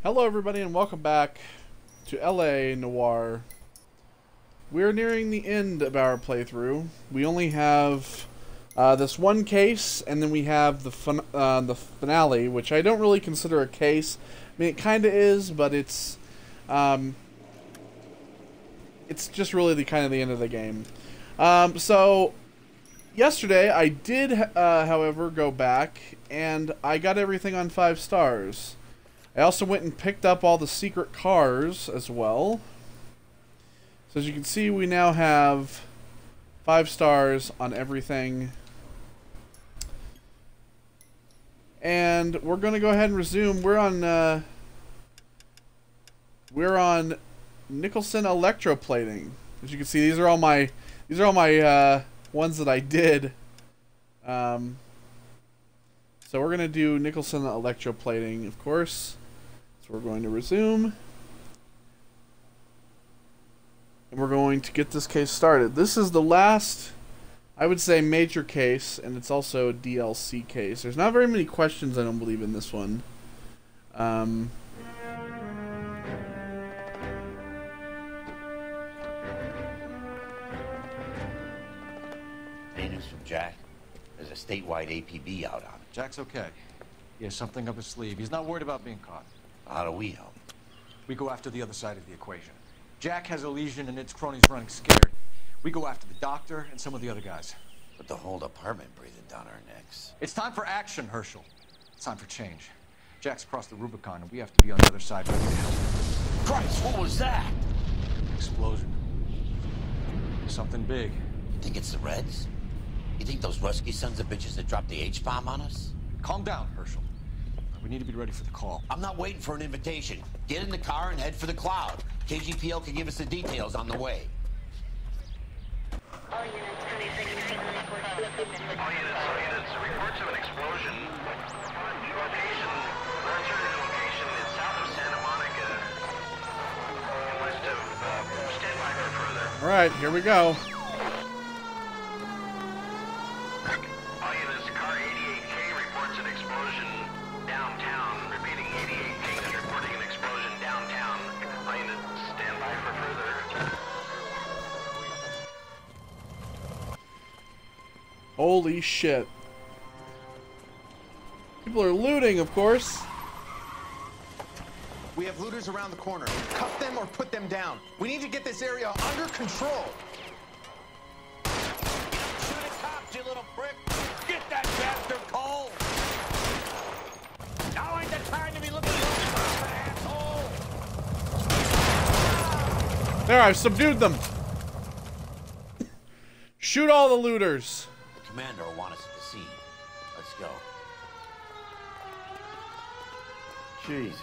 Hello everybody and welcome back to LA Noire. We're nearing the end of our playthrough. We only have this one case, and then we have the finale, which I don't really consider a case. I mean, it kind of is, but it's just really the kind of the end of the game. So yesterday I did, however, go back and I got everything on 5 stars. I also went and picked up all the secret cars as well. So as you can see, we now have 5 stars on everything. And we're going to go ahead and resume. We're on Nicholson Electroplating. As you can see, these are all my ones that I did. So we're going to do Nicholson Electroplating, of course. So we're going to resume. And we're going to get this case started. This is the last, I would say, major case, and it's also a DLC case. There's not very many questions, I don't believe, in this one. Any news from Jack? There's a statewide APB out on it. Jack's okay. He has something up his sleeve. He's not worried about being caught. How do we help? We go after the other side of the equation. Jack has a legion and its cronies running scared. We go after the doctor and some of the other guys. With the whole department breathing down our necks. It's time for action, Herschel. It's time for change. Jack's crossed the Rubicon and we have to be on the other side ready to help. Christ, what was that? Explosion. Something big. You think it's the Reds? You think those Rusky sons of bitches that dropped the H-bomb on us? Calm down, Herschel. We need to be ready for the call. I'm not waiting for an invitation. Get in the car and head for the cloud. KGPL can give us the details on the way. All units, reports of an explosion. Location, uncertain location is south of Santa Monica and west of, stand by for further. Alright, here we go. All units, car 88K reports an explosion downtown. Repeating, 88K is reporting an explosion downtown. All units, stand by for further. Holy shit. People are looting, of course. We have looters around the corner. Cuff them or put them down. We need to get this area under control. Shoot at cops, you little prick! Get that bastard cold! Now ain't the time to be looking for asshole! There, I've subdued them. Shoot all the looters. The commander will want us at the scene. Let's go. Jesus.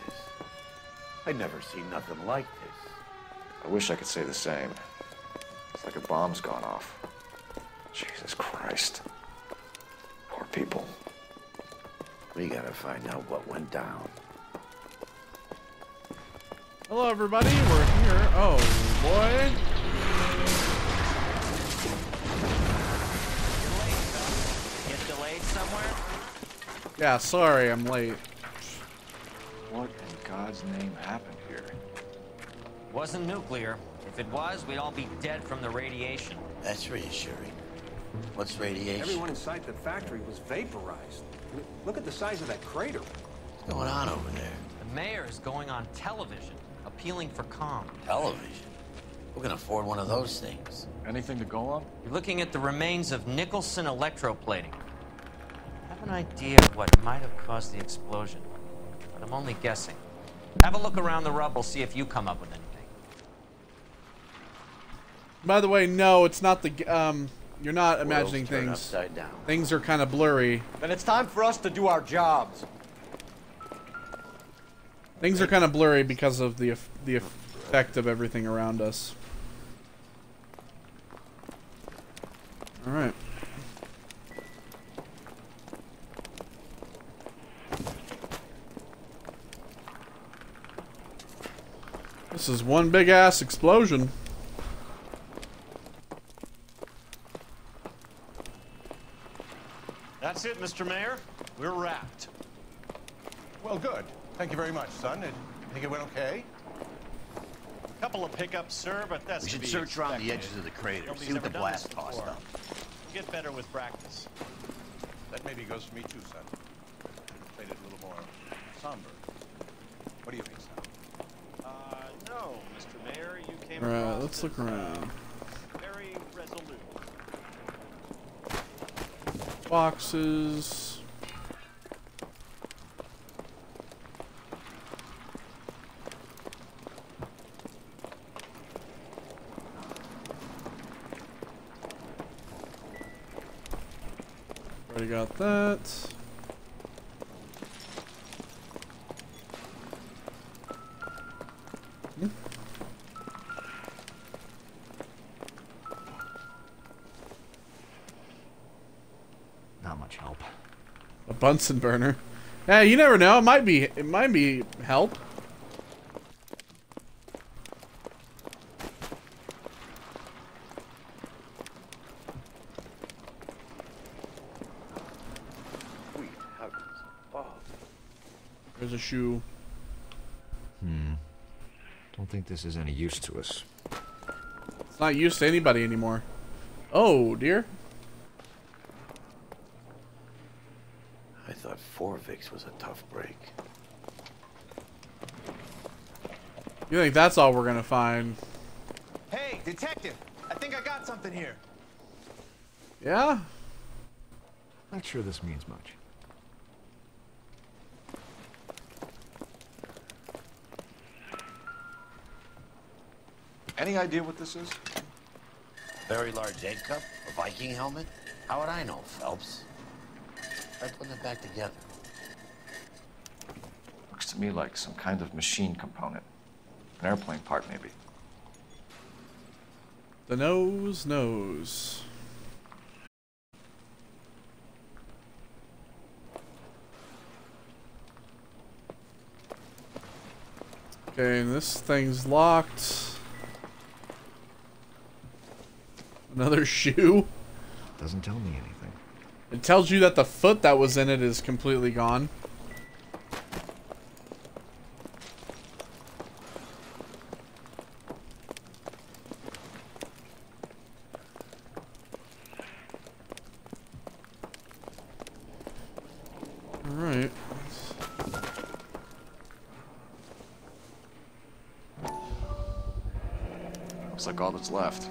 I'd never seen nothing like this. I wish I could say the same. It's like a bomb's gone off. Jesus Christ. Poor people. We gotta find out what went down. Hello, everybody. We're here. Oh, boy. Get delayed somewhere? Yeah, sorry, I'm late. What in God's name happened here? Wasn't nuclear. If it was, we'd all be dead from the radiation. That's reassuring. What's radiation? Everyone inside the factory was vaporized. I mean, look at the size of that crater. What's going on over there? The mayor is going on television, appealing for calm. Television. Who can afford one of those things? Anything to go on? You're looking at the remains of Nicholson Electroplating. I have an idea of what might have caused the explosion, but I'm only guessing. Have a look around the rubble, see if you come up with anything. By the way, no, it's not the... you're not imagining World's turned things. upside down. Things are kind of blurry. Then it's time for us to do our jobs. Things are kind of blurry because of the effect of everything around us. Alright. This is one big ass explosion. That's it, Mr. Mayor. We're wrapped. Well, good. Thank you very much, son. It Think it went okay? Couple of pickups, sir, but that's We to should be search around the expected. edges of the crater, Nobody's see what the ever done this blast caused before. up. We'll get better with practice. That maybe goes for me too, son. Played it a little more somber. What do you think, son? No, Mr. Mayor, you came Alright, across let's look as, around. very resolute. Boxes. Already got that. Not much help. A Bunsen burner. Hey, you never know. It might be help. Sweet heavens. Oh. There's a shoe. Don't think this is any use to us. It's not used to anybody anymore. Oh, dear. I thought Forvix was a tough break. You think that's all we're gonna find? Hey, detective! I think I got something here. Yeah? Not sure this means much. Any idea what this is? Very large egg cup? A Viking helmet? How would I know, Phelps? Try putting it back together. Looks to me like some kind of machine component. An airplane part, maybe. The nose. Okay, and this thing's locked. Another shoe. Doesn't tell me anything. It tells you that the foot that was in it is completely gone. Alright. Looks like all that's left.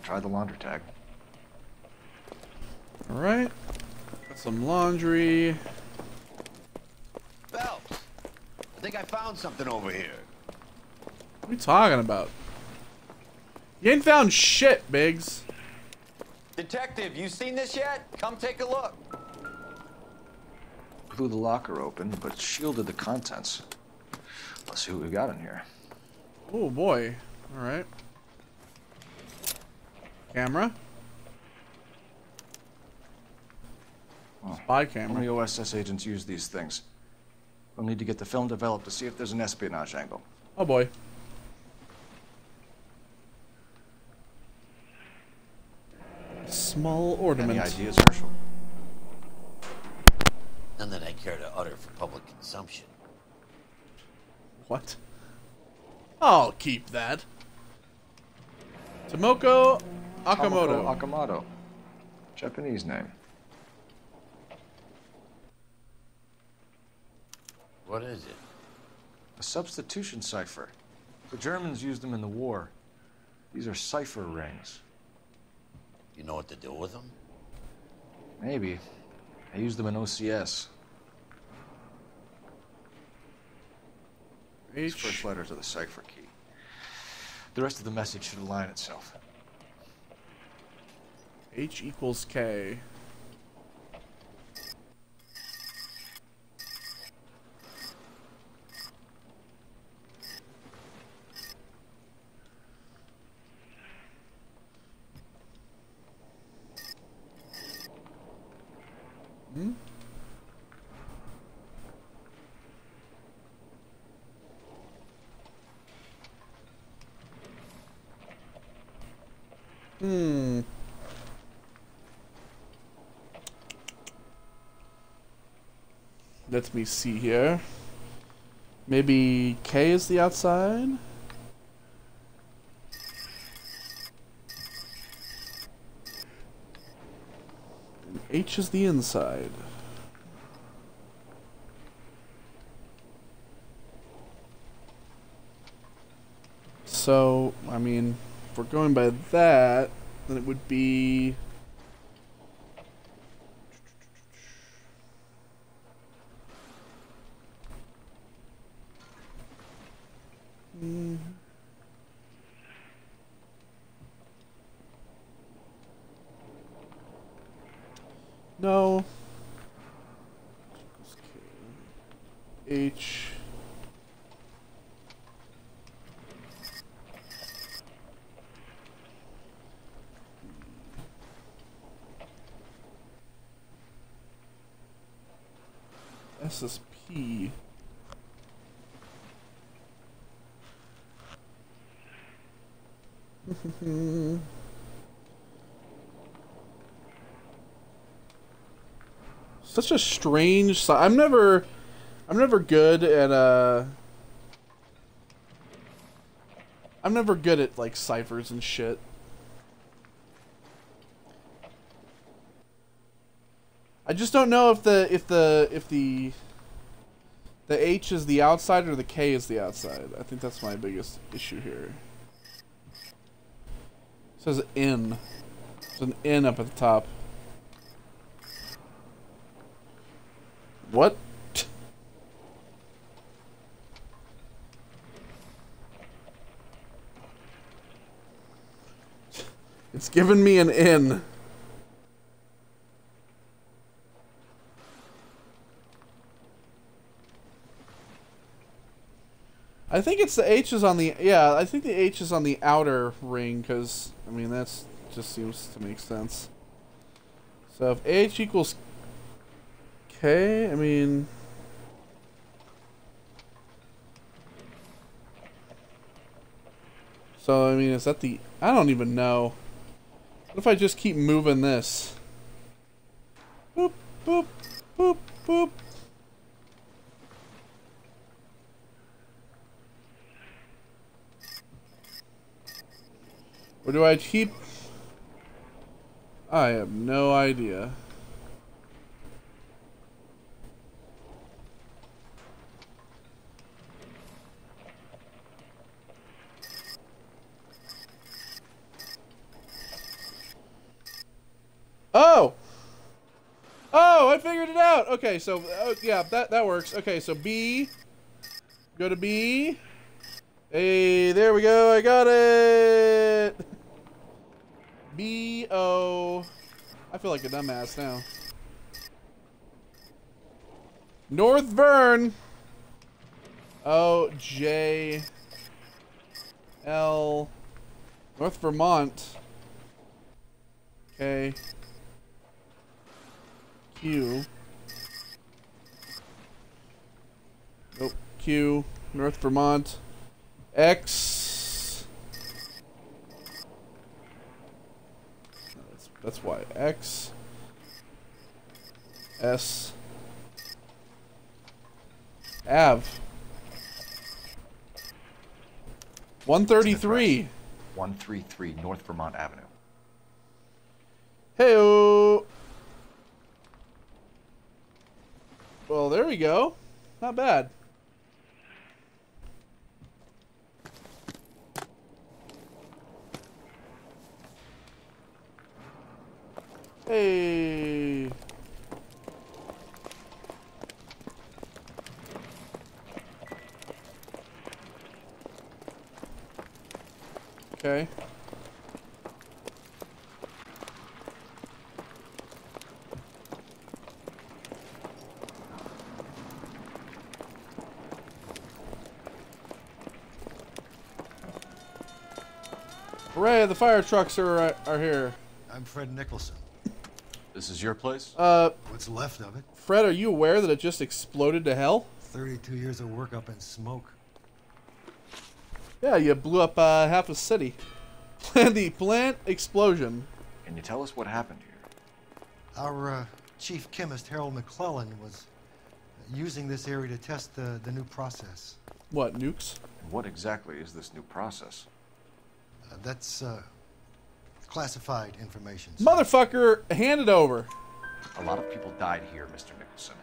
Try the laundry tag. Alright. Got some laundry. Phelps! I think I found something over here. What are you talking about? You ain't found shit, Biggs. Detective, you seen this yet? Come take a look. Blew the locker open, but shielded the contents. Let's see what we got in here. Oh boy. Alright. Camera. Oh, Spy how camera. many OSS agents use these things? We'll need to get the film developed to see if there's an espionage angle. Oh boy. Small ornament. Any ideas, Herschel? None that I care to utter for public consumption. What? I'll keep that. Tomoko Akamoto. Tomoko Akamoto. Japanese name. What is it? A substitution cipher. The Germans used them in the war. These are cipher rings. You know what to do with them? Maybe. I used them in OCS. It's first letter to the cipher key. The rest of the message should align itself. H equals K. Let me see here. Maybe K is the outside? And H is the inside. So, I mean, if we're going by that, then it would be... No. H. SSP. Such a strange I'm never good at I'm never good at like ciphers and shit. I just don't know if the H is the outside or the K is the outside. I think that's my biggest issue here. It says N. There's an N up at the top. What? It's giving me an N. I think it's the H is on the, yeah, I think the H is on the outer ring, because, I mean, that's just seems to make sense. So if H equals K, I mean... So, I mean, is that the... I don't even know. What if I just keep moving this? Boop, boop, boop, boop. Or do I keep... I have no idea. Oh! Oh, I figured it out! Okay, so, yeah, that works. Okay, so B. Go to B. Hey, there we go, I got it! B-O... I feel like a dumbass now. North Vern! O-J... L... North Vermont. Okay. Q. Nope. Q. North Vermont. X. No, that's Y. X. S. Av. 133. 133 North Vermont Avenue. Hey-o. Well, there we go. Not bad. Hey. Okay. Hooray, the fire trucks are here. I'm Fred Nicholson. This is your place? What's left of it? Fred, are you aware that it just exploded to hell? 32 years of work up in smoke. Yeah, you blew up half a city. The plant explosion. Can you tell us what happened here? Our chief chemist, Harold McClellan, was Using this area to test the new process. What, nukes? And what exactly is this new process? That's classified information. sir. Motherfucker, hand it over. A lot of people died here, Mr. Nicholson.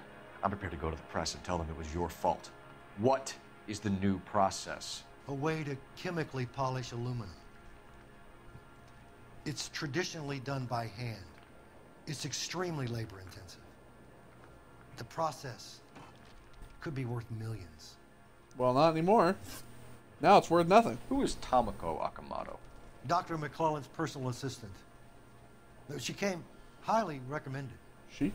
I'm prepared to go to the press and tell them it was your fault. What is the new process? A way to chemically polish aluminum. It's traditionally done by hand. It's extremely labor intensive. The process could be worth millions. Well, not anymore. Now it's worth nothing. Who is Tomoko Akamoto? Dr. McClellan's personal assistant. She came highly recommended. She?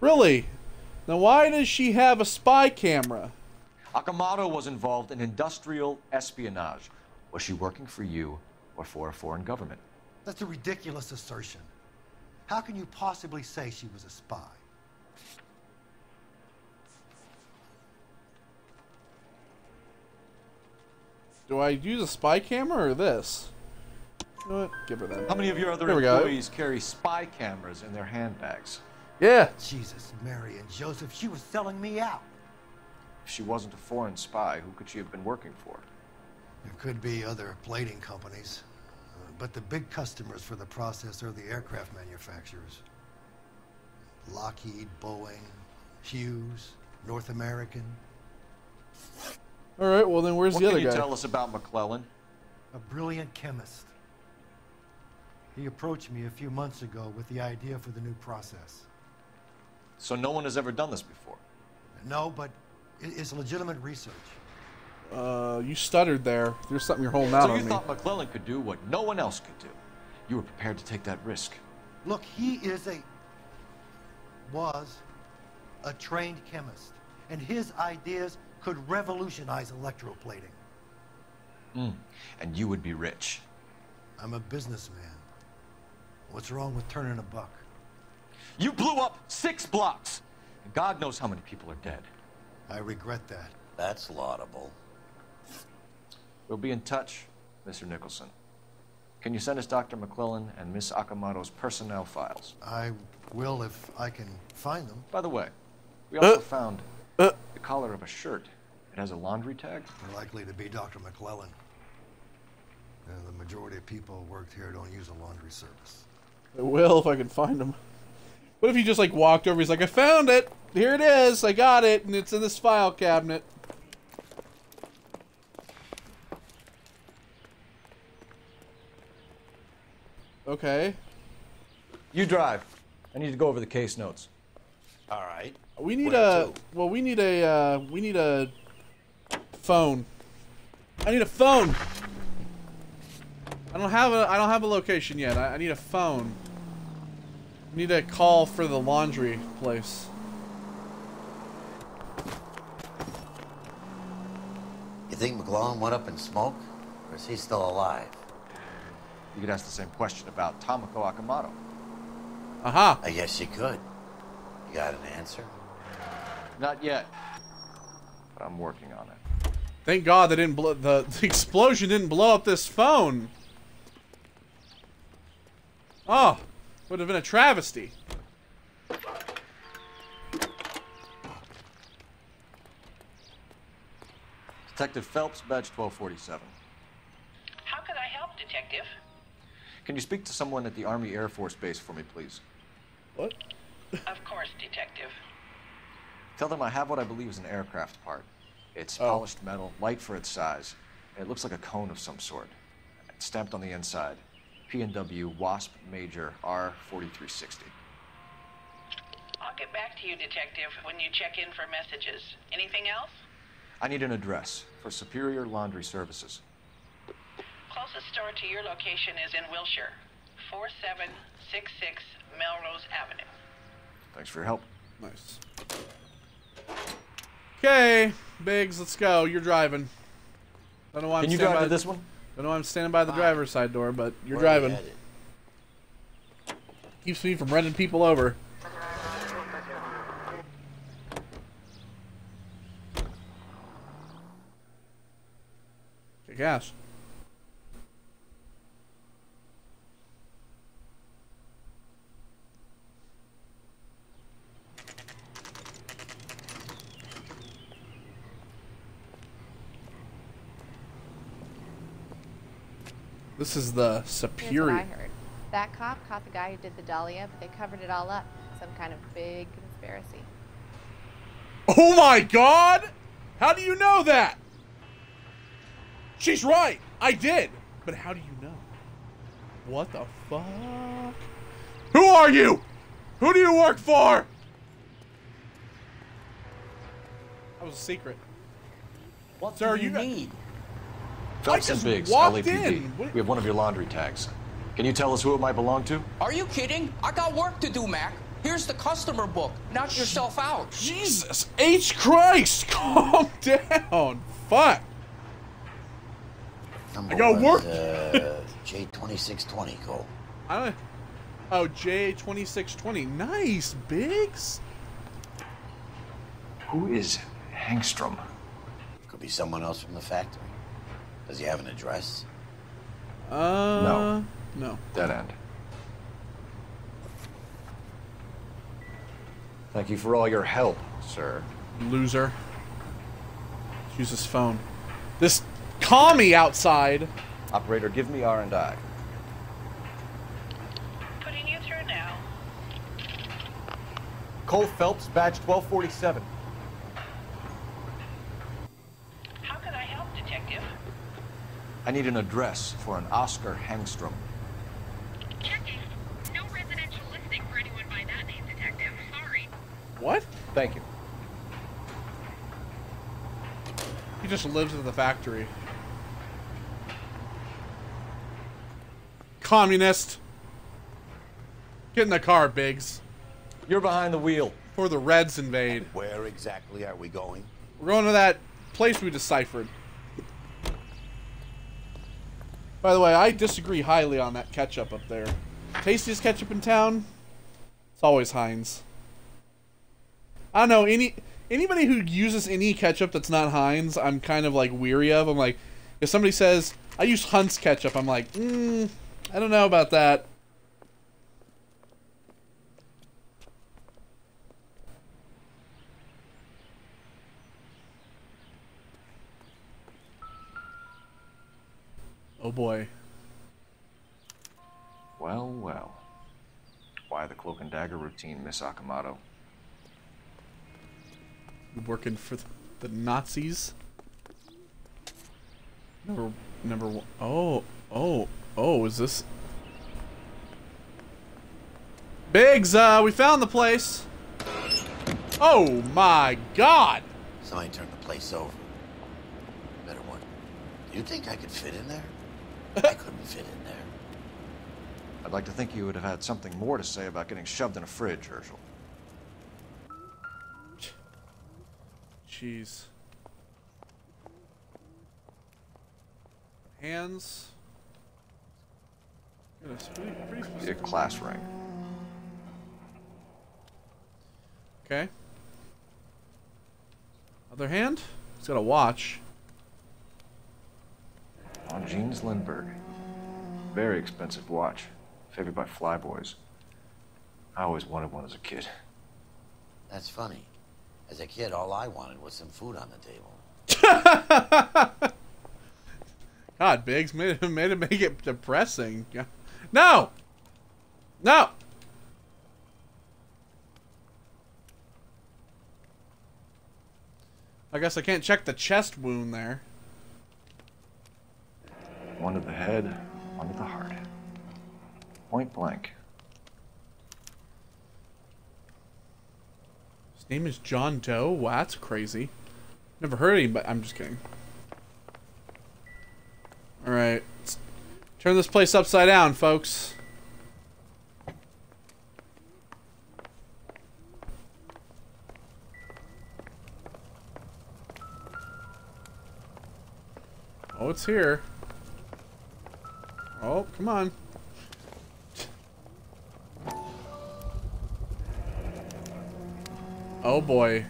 Really? Now why does she have a spy camera? Akamoto was involved in industrial espionage. Was she working for you or for a foreign government? That's a ridiculous assertion. How can you possibly say she was a spy? Do I use a spy camera or this? You know what? Give her that. How many of your other There we go. employees carry spy cameras in their handbags? Yeah. Jesus, Mary and Joseph, she was selling me out. If she wasn't a foreign spy, who could she have been working for? There could be other plating companies, but the big customers for the process are the aircraft manufacturers. Lockheed, Boeing, Hughes, North American. All right. Well, then where's What the other can you guy? tell us about McClellan? A brilliant chemist. He approached me a few months ago with the idea for the new process. So no one has ever done this before? No, but it's legitimate research. You stuttered there. There's something you're holding out So on you me. thought McClellan could do what no one else could do. You were prepared to take that risk. Look, he was a trained chemist, and his ideas could revolutionize electroplating. And you would be rich. I'm a businessman. What's wrong with turning a buck? You blew up 6 blocks! And God knows how many people are dead. I regret that. That's laudable. We'll be in touch, Mr. Nicholson. Can you send us Dr. McClellan and Miss Akamoto's personnel files? I will if I can find them. By the way, we also found the collar of a shirt. It has a laundry tag. Likely to be Dr. McClellan. The majority of people who worked here don't use a laundry service. I will if I can find him. What if he just like walked over? He's like, I found it. Here it is. I got it, and it's in this file cabinet. Okay. You drive. I need to go over the case notes. All right. We need Where a. to? Well, we need a phone. I need a phone. I don't have a location yet. I need a phone. I need a call for the laundry place. You think McClellan went up in smoke? Or is he still alive? You could ask the same question about Tomoko Akamoto. Aha. I guess you could. You got an answer? Not yet, but I'm working on it. Thank God they didn't blow the explosion didn't blow up this phone. Oh, would have been a travesty. Detective Phelps, badge 1247. How could I help, Detective? Can you speak to someone at the Army Air Force Base for me, please? What? Of course, Detective. Tell them I have what I believe is an aircraft part. It's polished metal, light for its size. It looks like a cone of some sort. It's stamped on the inside. P&W Wasp Major R4360. I'll get back to you, Detective, when you check in for messages. Anything else? I need an address for Superior Laundry Services. Closest store to your location is in Wilshire, 4766 Melrose Avenue. Thanks for your help. Nice. Okay, Biggs, let's go. You're driving. Don't know why I'm Can you standing drive by to this one? Don't know why I'm standing by the driver's side door, but you're Where are you driving. headed? Keeps me from running people over. Kick ass. This is the Here's superior. what I heard. That cop caught the guy who did the Dahlia, but they covered it all up. Some kind of big conspiracy. Oh my God! How do you know that? She's right. I did. But how do you know? What the fuck? Who are you? Who do you work for? That was a secret. What Sir, do you need? Phelps I and just Biggs, walked LAPD. in. What- We have one of your laundry tags. Can you tell us who it might belong to? Are you kidding? I got work to do, Mac. Here's the customer book. Knock yourself out. Jesus H. Christ! Calm down. Fuck. Number I got one's, work. J2620, Cole. I don't. Oh, J2620. Nice, Biggs. Who is Hangstrom? Could be someone else from the factory. Does he have an address? No. No. Dead end. Thank you for all your help, sir. Loser. Use his phone. This commie outside. Operator, give me R&I. Putting you through now. Cole Phelps, badge 1247. How can I help, Detective? I need an address for an Oscar Hangstrom. Checking. No residential listing for anyone by that name, Detective. Sorry. What? Thank you. He just lives at the factory. Communist. Get in the car, Biggs. You're behind the wheel. Before the Reds invade. Where exactly are we going? We're going to that place we deciphered. By the way, I disagree highly on that ketchup up there. Tastiest ketchup in town? It's always Heinz. I don't know, anybody who uses any ketchup that's not Heinz, I'm kind of like weary of. I'm like, if somebody says, I use Hunt's ketchup, I'm like, I don't know about that. Oh boy. Well, well. Why the cloak and dagger routine, Miss Akamoto? You working for the Nazis? Never. Oh, is this? Biggs, we found the place. Oh my God! Somebody turned the place over. Better one. Do you think I could fit in there? I couldn't fit in there. I'd like to think you would have had something more to say about getting shoved in a fridge, Herschel. Jeez. Hands. Goodness, pretty specific. Your class ring. Okay. Other hand? He's got a watch. On Jeans Lindbergh. Very expensive watch. Favored by flyboys. I always wanted one as a kid. That's funny. As a kid, all I wanted was some food on the table. God, Biggs made it make it depressing. No! No! I guess I can't check the chest wound there. One to the head, one to the heart. Point blank. His name is John Doe? Wow, that's crazy. Never heard of him, but I'm just kidding. Alright. Let's turn this place upside down, folks. Oh, it's here. Oh, come on. Oh boy.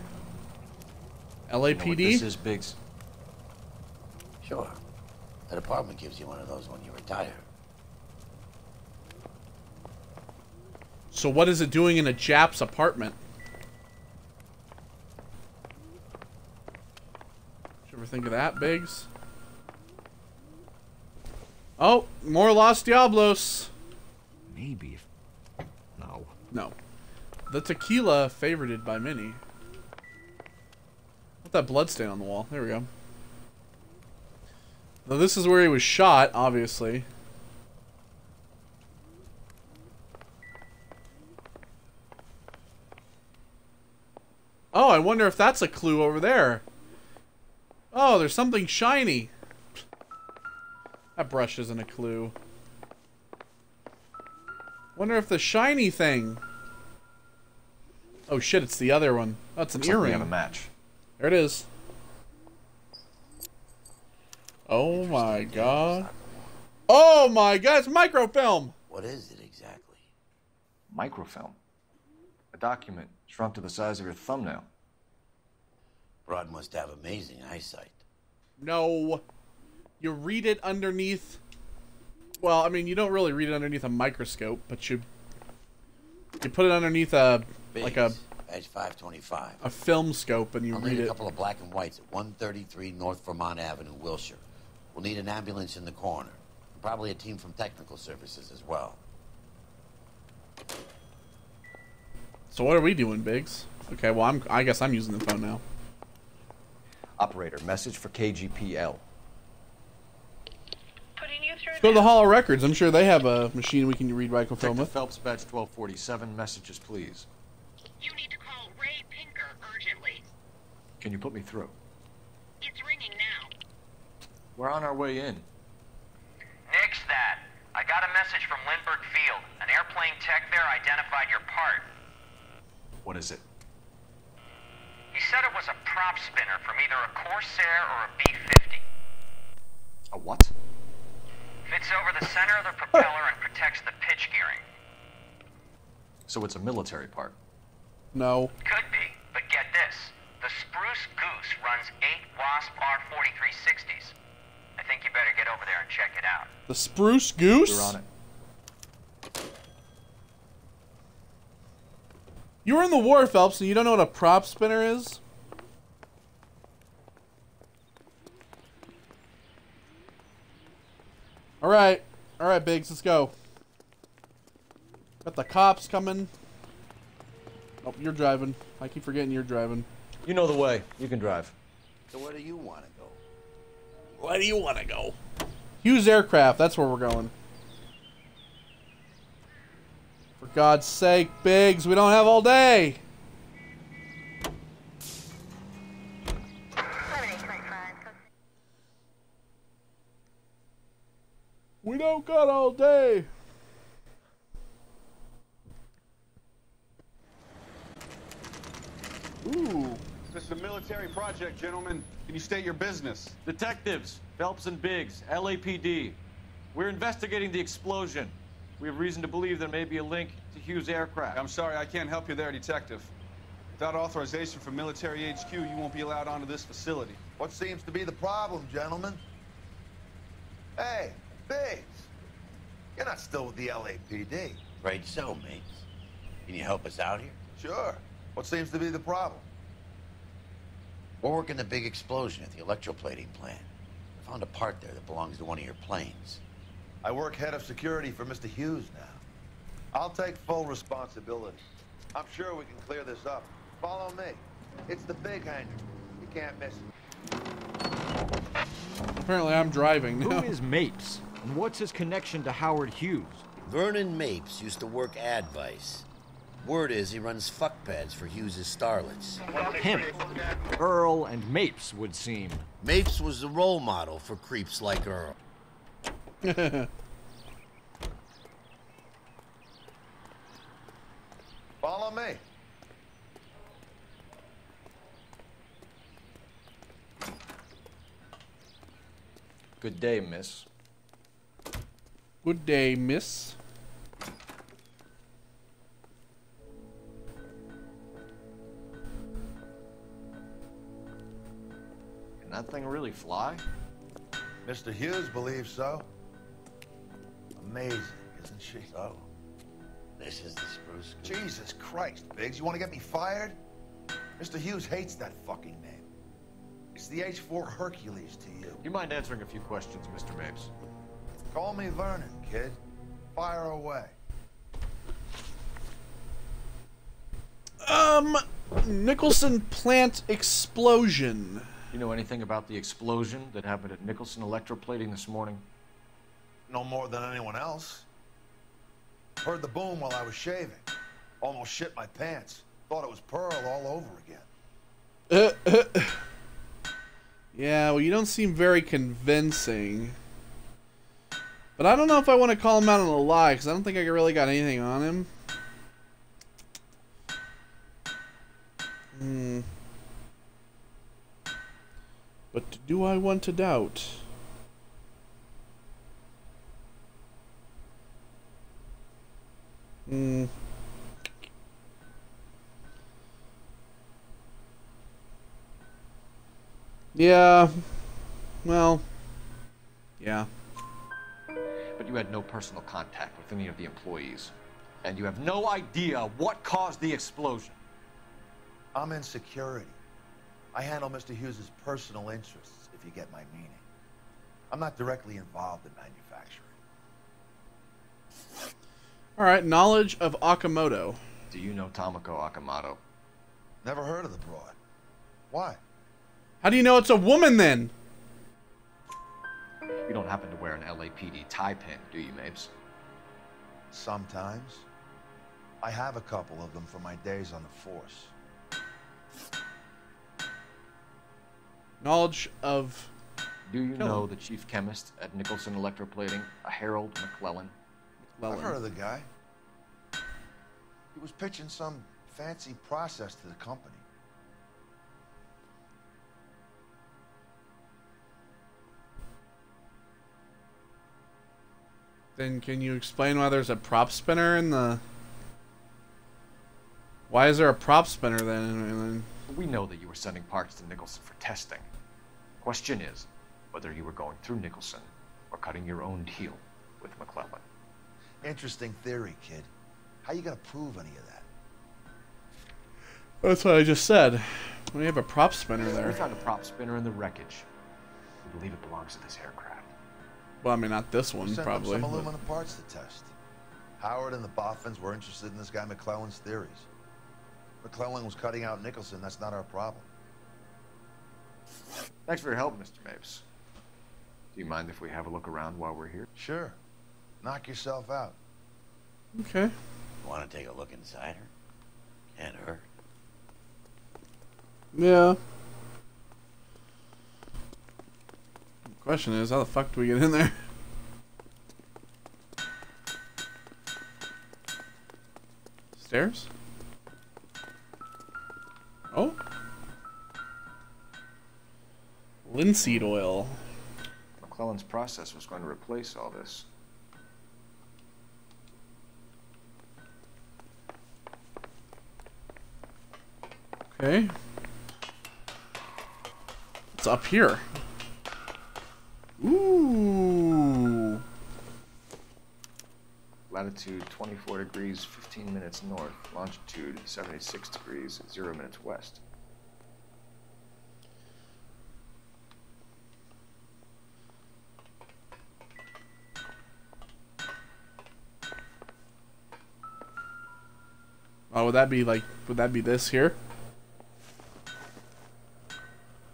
LAPD? You know what this is, Biggs? Sure. That apartment gives you one of those when you retire. So what is it doing in a Jap's apartment? Did you ever think of that, Biggs? Oh, more Los Diablos. Maybe if... No. No. The tequila favorited by many. Put that blood stain on the wall. There we go. Now this is where he was shot, obviously. Oh, I wonder if that's a clue over there. Oh, there's something shiny. That brush isn't a clue. Wonder if the shiny thing... Oh shit, it's the other one. That's an Looks like we earring. have a match. There it is. Oh my god. Oh my god, it's microfilm! What is it exactly? Microfilm. A document shrunk to the size of your thumbnail. Rod must have amazing eyesight. No. You read it underneath... Well, I mean, you don't really read it underneath a microscope, but you put it underneath a... Biggs, like a... Edge 525. A film scope, and you I'll read need it. a couple of black and whites at 133 North Vermont Avenue, Wilshire. We'll need an ambulance in the corner. And probably a team from technical services as well. So what are we doing, Biggs? Okay, well, I guess I'm using the phone now. Operator, message for KGPL. Putting you through Let's go to the Hall of Records. I'm sure they have a machine we can read microfilm Detective with. Phelps, badge 1247. Messages, please. You need to call Ray Pinker urgently. Can you put me through? It's ringing now. We're on our way in. Nix that. I got a message from Lindbergh Field. An airplane tech there identified your part. What is it? He said it was a prop spinner from either a Corsair or a B-50. A what? Fits over the center of the propeller and protects the pitch gearing. So it's a military part. No. Could be, but get this. The Spruce Goose runs 8 Wasp R-4360s. I think you better get over there and check it out. The Spruce Goose? We're on it. You were in the war, Phelps, and you don't know what a prop spinner is? Alright. Alright, Biggs, let's go. Got the cops coming. Oh, you're driving. I keep forgetting you're driving. You know the way. You can drive. So where do you want to go? Where do you want to go? Hughes Aircraft, that's where we're going. For God's sake, Biggs, we don't have all day. We don't got all day. Ooh. This is a military project, gentlemen. Can you state your business? Detectives, Phelps and Biggs, LAPD. We're investigating the explosion. We have reason to believe there may be a link to Hughes Aircraft. I'm sorry, I can't help you there, Detective. Without authorization from military HQ, you won't be allowed onto this facility. What seems to be the problem, gentlemen? Hey, Biggs. You're not still with the LAPD. Afraid so, mates. Can you help us out here? Sure. What seems to be the problem? We're working the big explosion at the electroplating plant. I found a part there that belongs to one of your planes. I work head of security for Mr. Hughes now. I'll take full responsibility. I'm sure we can clear this up. Follow me. It's the big hangar. You can't miss it. Apparently I'm driving now. Who is Mapes? And what's his connection to Howard Hughes? Vernon Mapes used to work Advice. Word is he runs fuck pads for Hughes' starlets. Him. Earl and Mapes would seem. Mapes was the role model for creeps like Earl. Follow me. Good day, miss. Good day, miss. Can that thing really fly? Mr. Hughes believes so. Amazing, isn't she? So, this is the Spruce Goose. Jesus Christ, Biggs, you want to get me fired? Mr. Hughes hates that fucking name. It's the H-4 Hercules to you. You mind answering a few questions, Mr. Mapes? Call me Vernon, kid. Fire away. Nicholson plant explosion. You know anything about the explosion that happened at Nicholson Electroplating this morning? No more than anyone else. Heard the boom while I was shaving. Almost shit my pants. Thought it was Pearl all over again. Yeah, well, you don't seem very convincing. But I don't know if I want to call him out on a lie, because I don't think I really got anything on him. But do I want to doubt? Yeah. Well. Yeah. But you had no personal contact with any of the employees. And you have no idea what caused the explosion. I'm in security. I handle Mr. Hughes' personal interests, if you get my meaning. I'm not directly involved in manufacturing. Alright, knowledge of Okamoto. Do you know Tomoko Okamoto? Never heard of the broad. Why? How do you know it's a woman, then? You don't happen to wear an LAPD tie pin, do you, Mapes? Sometimes. I have a couple of them from my days on the force. Knowledge of... Do you know the chief chemist at Nicholson Electroplating, a Harold McClellan? I've heard of the guy. He was pitching some fancy process to the company. Then can you explain why there's a prop spinner in the... Why is there a prop spinner then? We know that you were sending parts to Nicholson for testing. Question is, whether you were going through Nicholson or cutting your own deal with McClellan. Interesting theory, kid. How you gonna prove any of that? That's what I just said. We have a prop spinner there. We found a prop spinner in the wreckage. We believe it belongs to this aircraft. Well, I mean, not this one, Sent probably. them some aluminum parts to test. Howard and the Boffins were interested in this guy McClellan's theories. McClellan was cutting out Nicholson. That's not our problem. Thanks for your help, Mr. Mapes. Do you mind if we have a look around while we're here? Sure. Knock yourself out. Okay. Want to take a look inside her? Can't hurt. Yeah. The question is, how the fuck do we get in there? Stairs? Oh. Linseed oil. McClellan's process was going to replace all this. Okay. It's up here. Ooh. Latitude 24 degrees, 15 minutes north. Longitude 76 degrees, 0 minutes west. Oh, would that be like, would that be this here?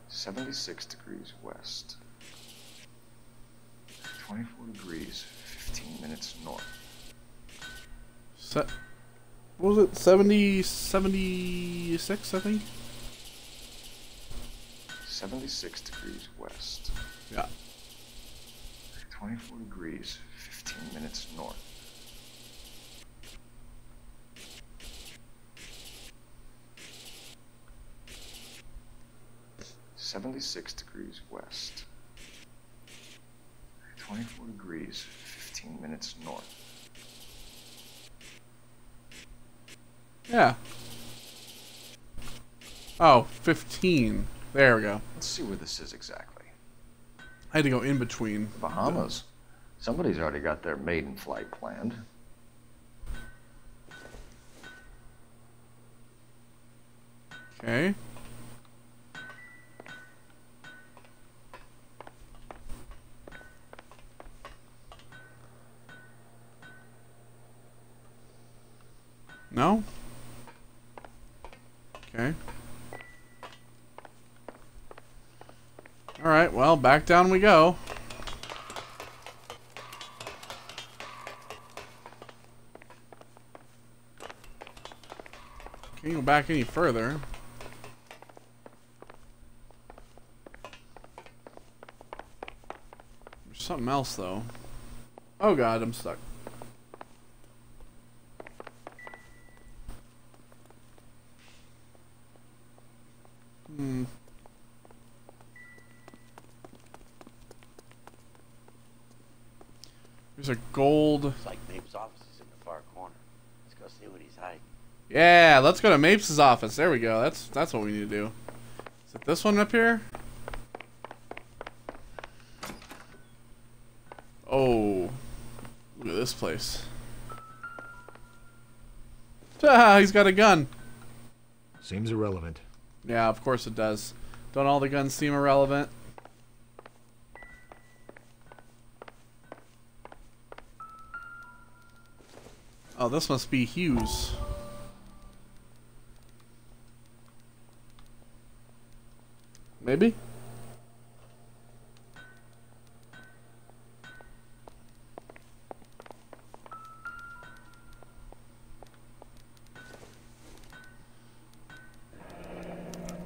76 degrees west. 24 degrees, 15 minutes north. What was it? 76, I think? 76 degrees west. Yeah. 24 degrees, 15 minutes north. .76 degrees west. 24 degrees, 15 minutes north. Yeah. Oh, 15. There we go. Let's see where this is exactly. I had to go in between. Bahamas. Somebody's already got their maiden flight planned. Okay. No? Okay. Alright, well, back down we go. Can't go back any further. There's something else, though. Oh god, I'm stuck. There's a gold... Looks like Mapes' office is in the far corner. Let's go see what he's hiding. Yeah, let's go to Mapes' office. There we go. That's what we need to do. Is it this one up here? Oh. Look at this place. Ah, he's got a gun. Seems irrelevant. Yeah, of course it does. Don't all the guns seem irrelevant? Oh, this must be Hughes. Maybe?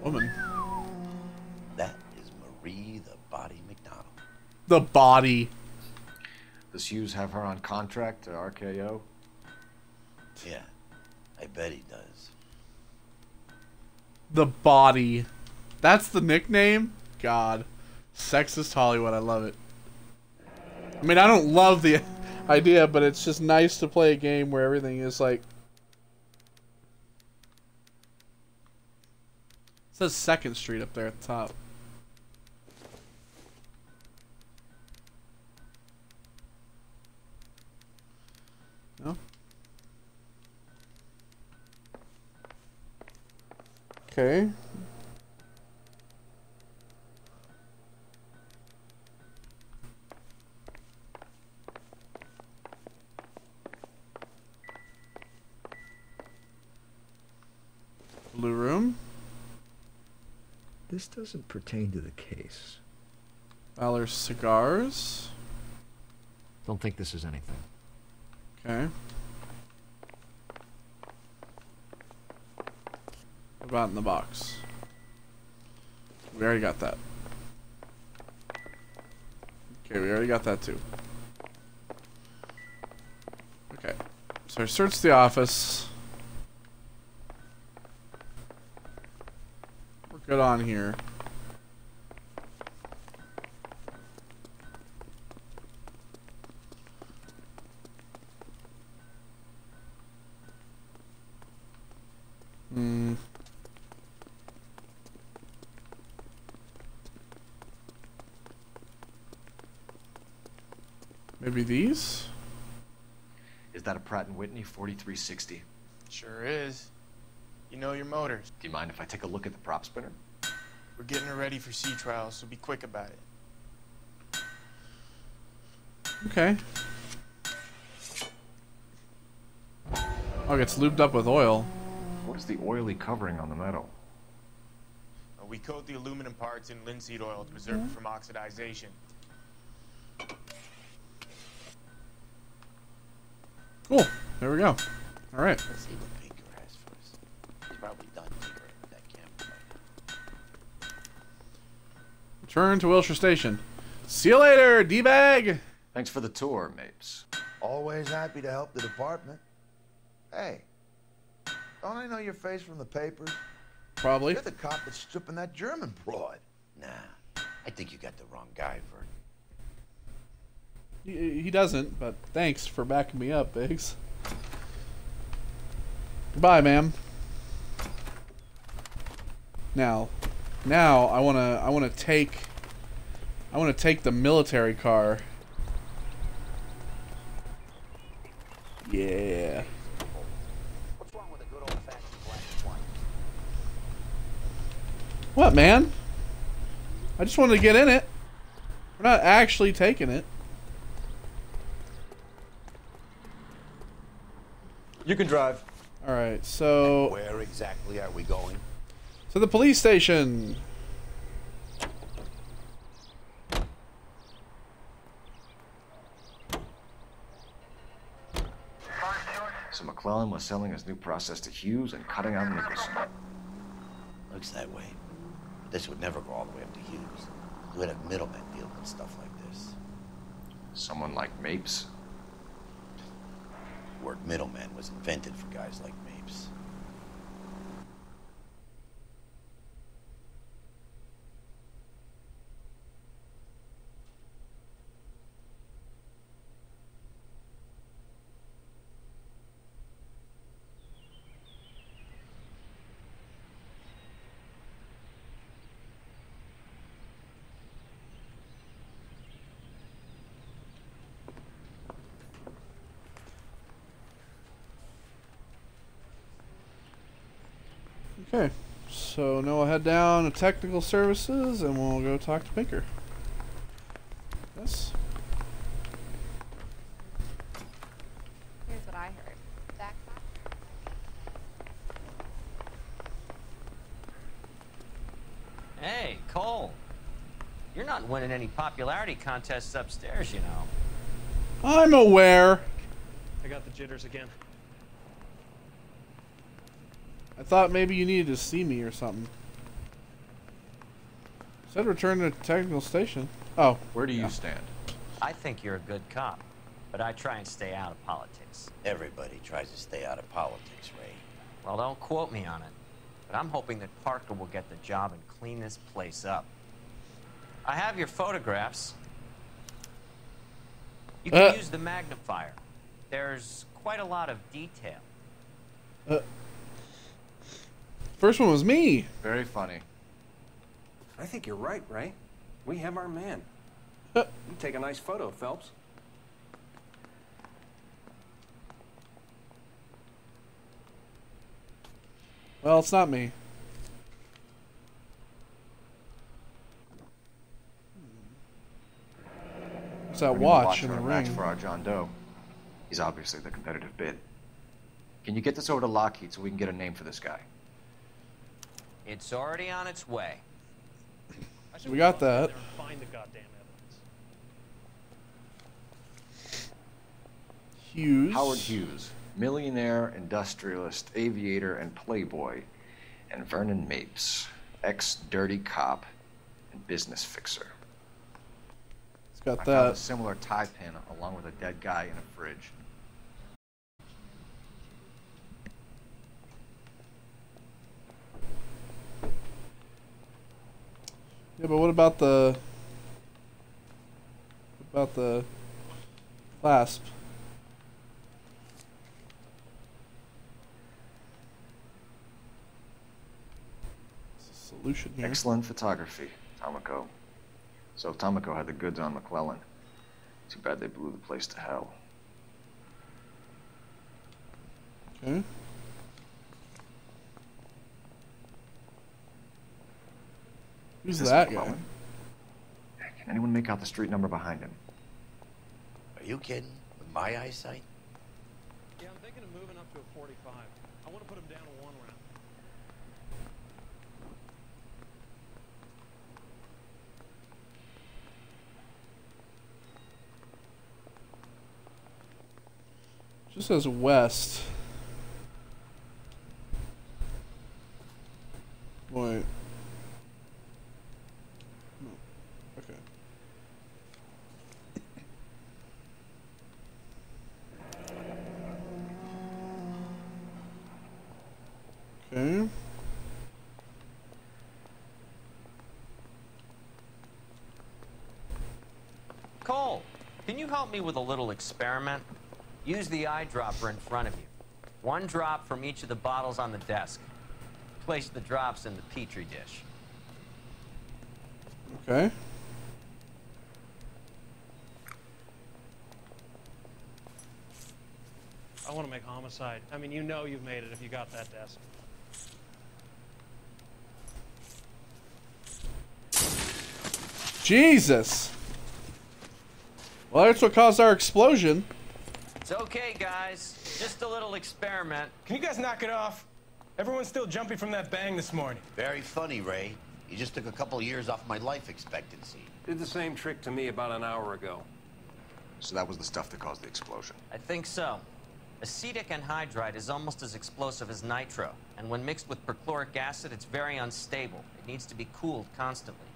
Woman. That is Marie the Body McDonald. The Body. Does Hughes have her on contract to RKO? Yeah, I bet he does. The Body. That's the nickname? God. Sexist Hollywood, I love it. I mean, I don't love the idea, but it's just nice to play a game where everything is like... It says 2nd Street up there at the top. No? Okay. Blue room. This doesn't pertain to the case. Valor cigars. Don't think this is anything. Okay. What about in the box? We already got that. Okay, we already got that too. Okay. So I searched the office. We're good on here. Maybe these? Is that a Pratt & Whitney 4360? Sure is. You know your motors. Do you mind if I take a look at the prop spinner? We're getting her ready for sea trials, so be quick about it. Okay. Oh, it gets lubed up with oil. What is the oily covering on the metal? We coat the aluminum parts in linseed oil to preserve it from oxidization. Cool. There we go. All right. Let's see what Baker has first. He's probably done tinkering with that camera by now. Return to Wilshire Station. See you later, D-bag. Thanks for the tour, Mapes. Always happy to help the department. Hey, don't I know your face from the papers? Probably. You're the cop that's stripping that German broad. Nah, I think you got the wrong guy, Vern. He doesn't, but thanks for backing me up, Biggs. Goodbye, ma'am. Now I wanna take the military car. Yeah. What's wrong with a good old-fashioned black and white? What, man? I just wanted to get in it. We're not actually taking it. You can drive. All right, so Where exactly are we going? to the police station. So McClellan was selling his new process to Hughes and cutting out Nicholson. Looks that way. This would never go all the way up to Hughes. You would have middlemen deal with stuff like this. Someone like Mapes? The word middleman was invented for guys like Mapes. Okay, so now we'll head down to technical services and we'll go talk to Baker. Yes. Here's what I heard. That Hey, Cole. You're not winning any popularity contests upstairs, you know. I'm aware. I got the jitters again. I thought maybe you needed to see me or something. Said return to technical station. Oh. Where do you stand? I think you're a good cop, but I try and stay out of politics. Everybody tries to stay out of politics, Ray. Well, don't quote me on it, but I'm hoping that Parker will get the job and clean this place up. I have your photographs. You can use the magnifier. There's quite a lot of detail. First one was me. Very funny. I think you're right, Ray. We have our man. You take a nice photo, Phelps. Well, it's not me. It's that watch in the ring. For our John Doe. He's obviously the competitive bid. Can you get this over to Lockheed so we can get a name for this guy? It's already on its way. We got that. Find the goddamn evidence. Hughes. Howard Hughes, millionaire, industrialist, aviator, and playboy. And Vernon Mapes, ex-dirty cop and business fixer. It's got I that. found a similar tie pin along with a dead guy in a fridge. Yeah, but what about the clasp? It's a solution here. Excellent photography, Tomoko. So Tomoko had the goods on McClellan. Too bad they blew the place to hell. Okay. Who's that guy? Can anyone make out the street number behind him? Are you kidding? With my eyesight? Yeah, I'm thinking of moving up to a 45. I want to put him down to 1 round. Just says west. Wait. No. Okay. Okay. Cole, can you help me with a little experiment? Use the eyedropper in front of you. 1 drop from each of the bottles on the desk. Place the drops in the petri dish. Okay. I want to make homicide. I mean, you know you've made it if you got that desk. Jesus. Well, that's what caused our explosion. It's okay, guys. Just a little experiment. Can you guys knock it off? Everyone's still jumping from that bang this morning. Very funny, Ray. You just took a couple of years off my life expectancy. Did the same trick to me about an hour ago. So that was the stuff that caused the explosion. I think so. Acetic anhydride is almost as explosive as nitro, and when mixed with perchloric acid, it's very unstable. It needs to be cooled constantly.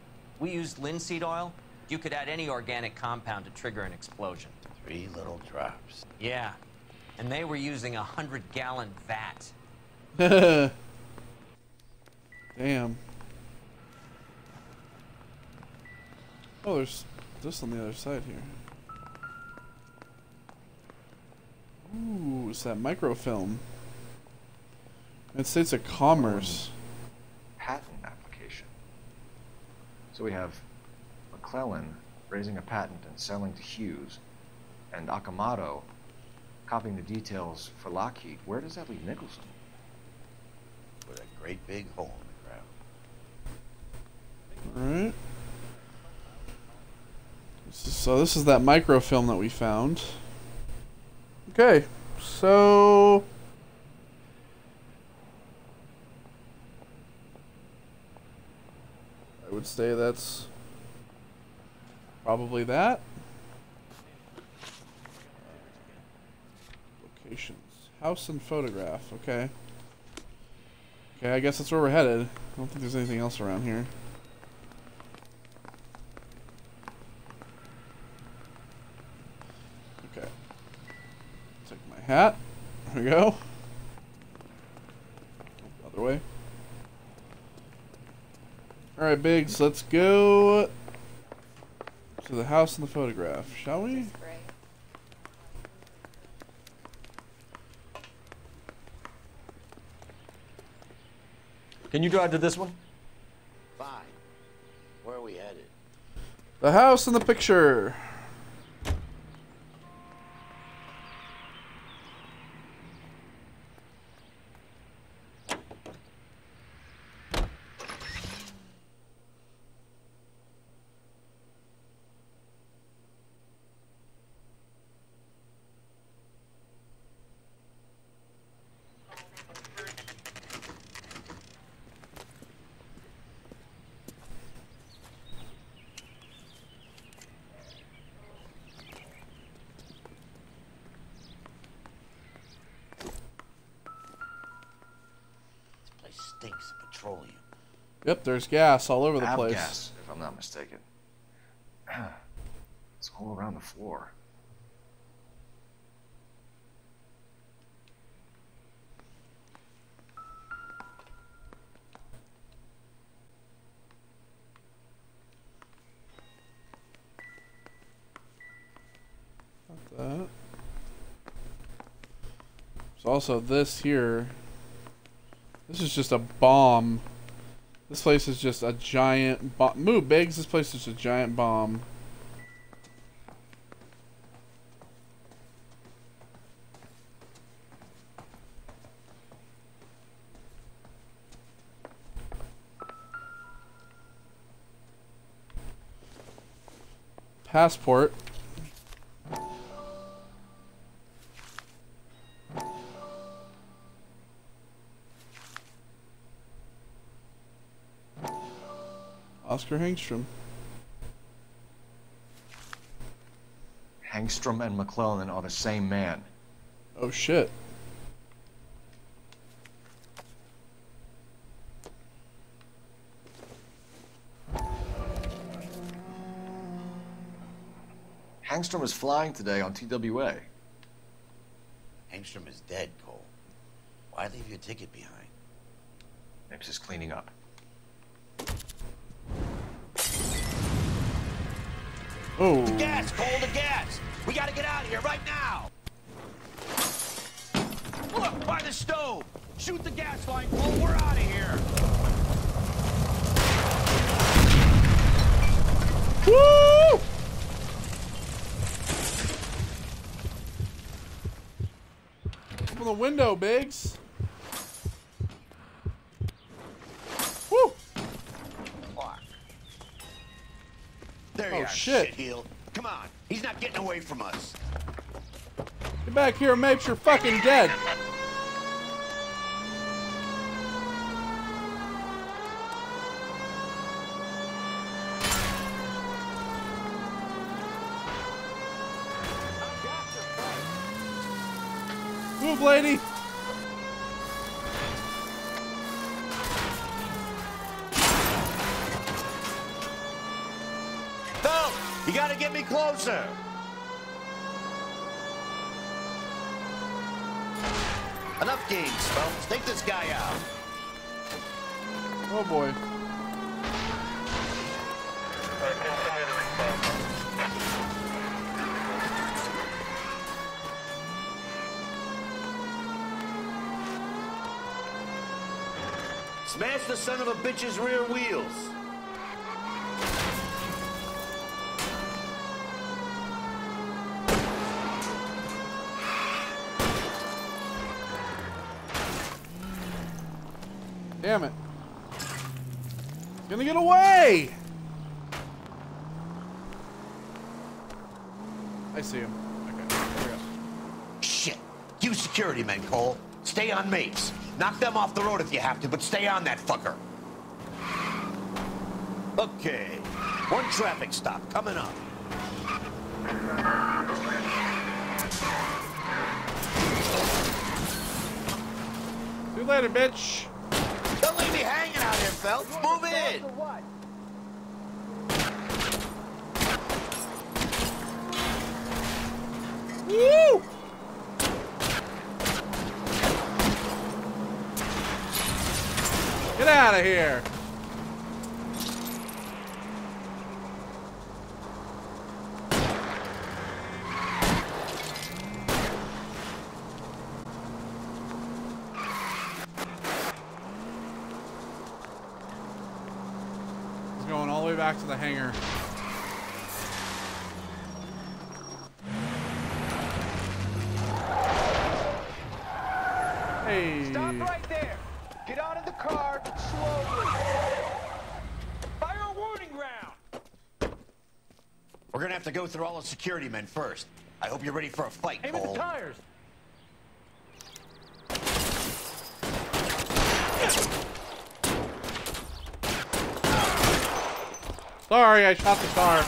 We used linseed oil. You could add any organic compound to trigger an explosion. 3 little drops. Yeah, and they were using a 100-gallon vat. Damn. Oh, there's this on the other side here. Ooh, it's that microfilm. United States of Commerce. Patent application. So we have McClellan raising a patent and selling to Hughes, and Akamoto copying the details for Lockheed. Where does that leave Nicholson? With a great big hole in the ground. Alright. So this is that microfilm that we found. Okay, so I would say that's probably that. Locations. House and photograph, okay. Okay, I guess that's where we're headed. I don't think there's anything else around here. Okay. Take my hat. There we go. Other way. Alright, Biggs, let's go to the house and the photograph, shall we? Can you drive to this one? Fine. Where are we headed? The house in the picture. Stinks of petroleum. Yep, there's gas all over the place. Gas, if I'm not mistaken. It's all around the floor. Not that. There's also this here. This is just a bomb. This place is just a giant bomb. Move, Biggs. This place is just a giant bomb. Passport. Oscar Hangstrom. Hangstrom and McClellan are the same man. Oh shit. Hangstrom is flying today on TWA. Hangstrom is dead, Cole. Why leave your ticket behind? Nips is cleaning up. Oh. The gas, Cole, the gas! We gotta get out of here right now! Look, by the stove! Shoot the gas line, Cole, we're out of here! Woo! Open the window, Biggs. Woo! There you Oh, are, shit. shitheel. Come on, he's not getting away from us. Get back here, Mapes, you're fucking dead. Move, lady. No! You gotta get me closer! Enough games, Phelps. Take this guy out. Oh boy. Smash the son of a bitch's rear wheels. Damn it. He's gonna get away! I see him. Okay, there we go. Shit. You security men, Cole. Stay on Mapes. Knock them off the road if you have to, but stay on that fucker. Okay. One traffic stop coming up. See you later, bitch. Don't leave me hanging out here, Phelps. Move in. Woo! Get out of here. He's going all the way back to the hangar. Hey. Stop right there. Get out of the car slowly. Fire a warning round. We're gonna have to go through all the security men first. I hope you're ready for a fight, Aim at Cole. the tires. Sorry, I shot the car.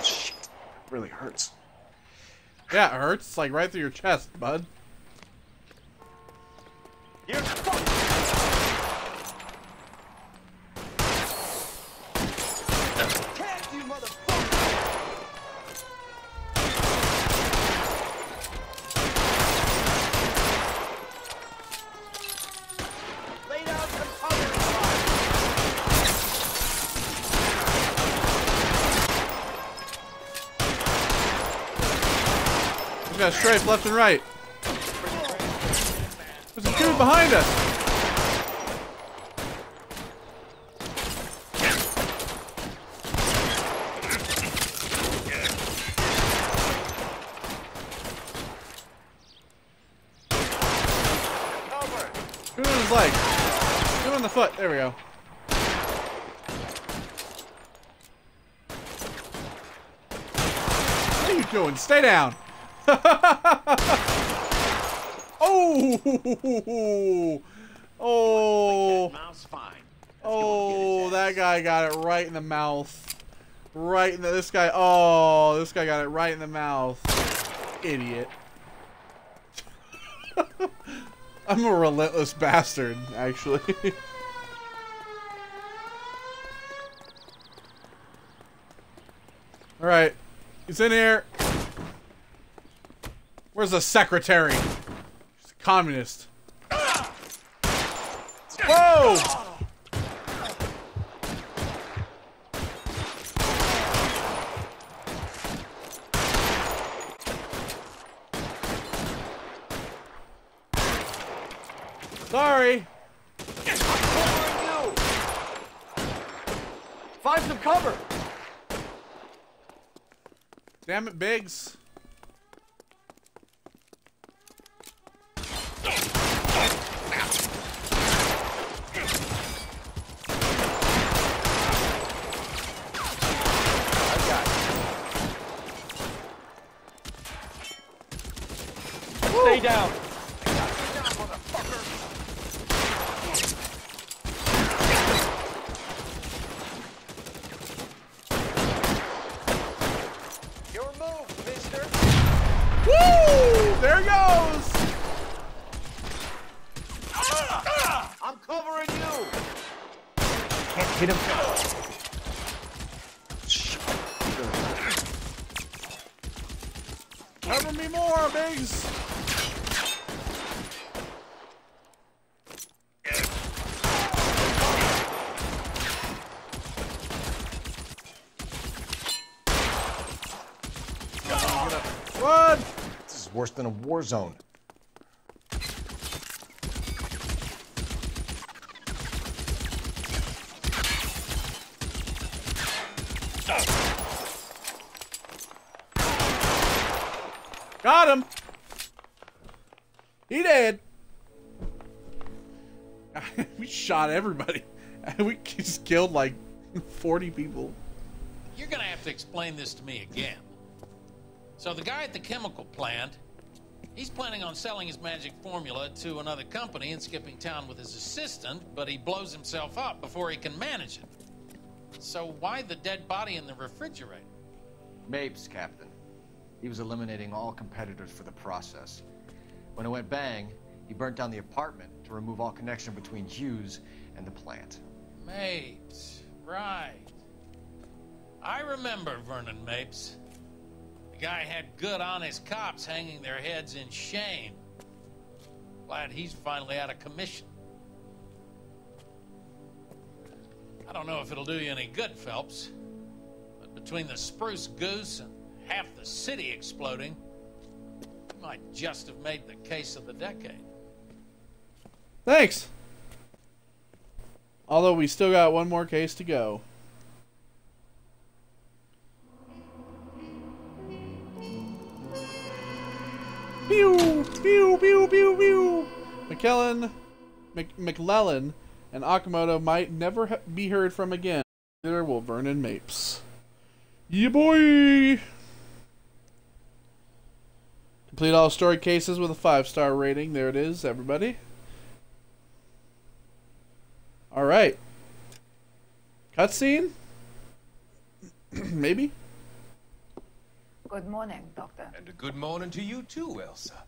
Shit. Really hurts. Yeah, it hurts. It's like right through your chest, bud. You're fucked. Catch you, motherfucker. Lay down some cover. We got strafe left and right. There's a dude behind us. Shoot him in his leg. Shoot him in the foot. There we go. What are you doing? Stay down. Oh! Oh! Oh, that guy got it right in the mouth. Right in the, this guy, oh, this guy got it right in the mouth. Idiot. I'm a relentless bastard, actually. Alright. He's in here. Where's the secretary? She's a communist. Whoa! Sorry. Find some cover. Damn it, Biggs. Stay down. Your move, mister. Woo! There goes! I'm covering you. Can't hit him. Cover me more, Biggs! Run! This is worse than a war zone. Got him! He dead! We shot everybody. We just killed like 40 people. You're gonna have to explain this to me again. So the guy at the chemical plant, he's planning on selling his magic formula to another company and skipping town with his assistant, but he blows himself up before he can manage it. So why the dead body in the refrigerator? Mapes, Captain. He was eliminating all competitors for the process. When it went bang, he burnt down the apartment to remove all connection between Hughes and the plant. Mapes, right. I remember Vernon Mapes. The guy had good, honest cops hanging their heads in shame. Glad he's finally out of commission. I don't know if it'll do you any good, Phelps, but between the spruce goose and half the city exploding, you might just have made the case of the decade. Thanks! Although we still got one more case to go. Pew! Pew! Pew! Pew! Pew! McClellan and Okamoto might never be heard from again. Neither will Vernon Mapes. Yeah, boy! Complete all story cases with a 5-star rating. There it is, everybody. Alright. Cutscene? Maybe? Good morning, Doctor. And a good morning to you too, Elsa.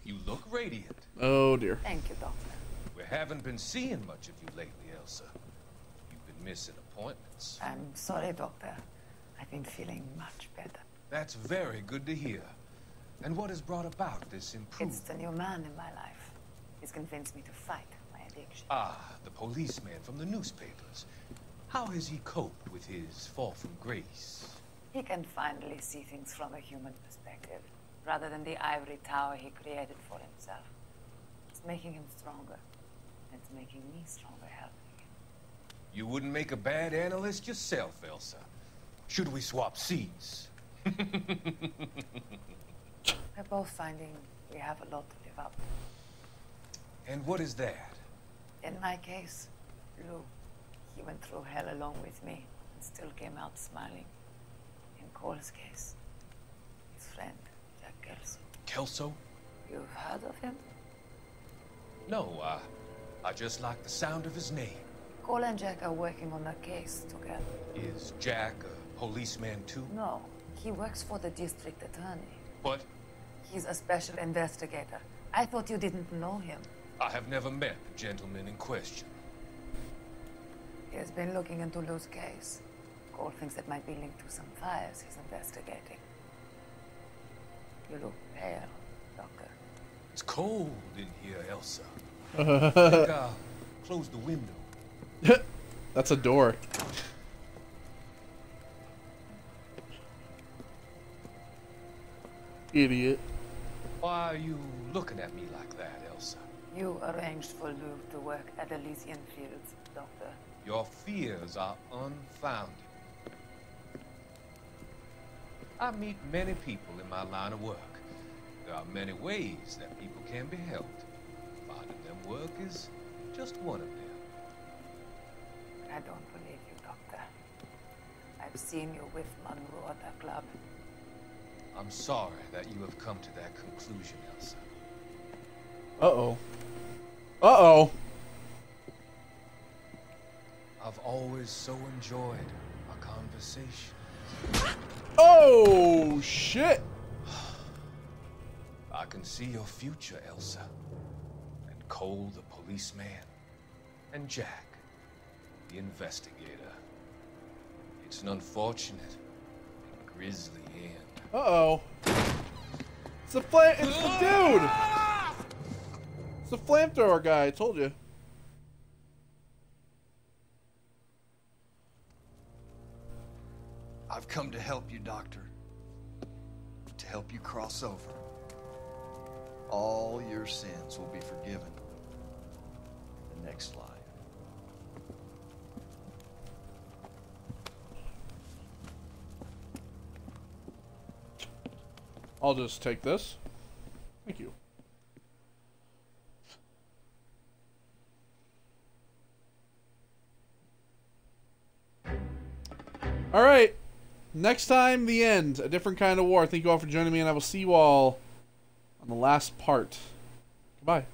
You look radiant. Oh dear. Thank you, Doctor. We haven't been seeing much of you lately, Elsa. You've been missing appointments. I'm sorry, Doctor. I've been feeling much better. That's very good to hear. And what has brought about this improvement? It's the new man in my life. He's convinced me to fight my addiction. Ah, the policeman from the newspapers. How has he coped with his fall from grace? He can finally see things from a human perspective, rather than the ivory tower he created for himself. It's making him stronger. It's making me stronger helping him. You wouldn't make a bad analyst yourself, Elsa. Should we swap seats? We're both finding we have a lot to live up. And what is that? In my case, Lou, he went through hell along with me and still came out smiling. In Cole's case, his friend, Jack Kelso. Kelso? You've heard of him? No, I just like the sound of his name. Cole and Jack are working on a case together. Is Jack a policeman too? No, he works for the district attorney. What? He's a special investigator. I thought you didn't know him. I have never met the gentleman in question. He has been looking into Lou's case. Cole thinks it might be linked to some fires he's investigating. You look pale, Doctor. It's cold in here, Elsa. I think I'll close the window. That's a door. Idiot. Why are you looking at me like that, Elsa? You arranged for Lou to work at Elysian Fields, Doctor. Your fears are unfounded. I meet many people in my line of work. There are many ways that people can be helped. Finding them work is just one of them. I don't believe you, Doctor. I've seen you with Monroe at the club. I'm sorry that you have come to that conclusion, Elsa. Uh-oh. Uh-oh. I've always so enjoyed our conversation. Oh, shit. I can see your future, Elsa. And Cole, the policeman. And Jack, the investigator. It's an unfortunate and grisly end. Uh-oh. It's the dude! It's the flamethrower guy, I told you. I've come to help you, Doctor. To help you cross over. All your sins will be forgiven in the next life. I'll just take this. Thank you. Alright. Next time, the end. A different kind of war. Thank you all for joining me, and I will see you all on the last part. Goodbye.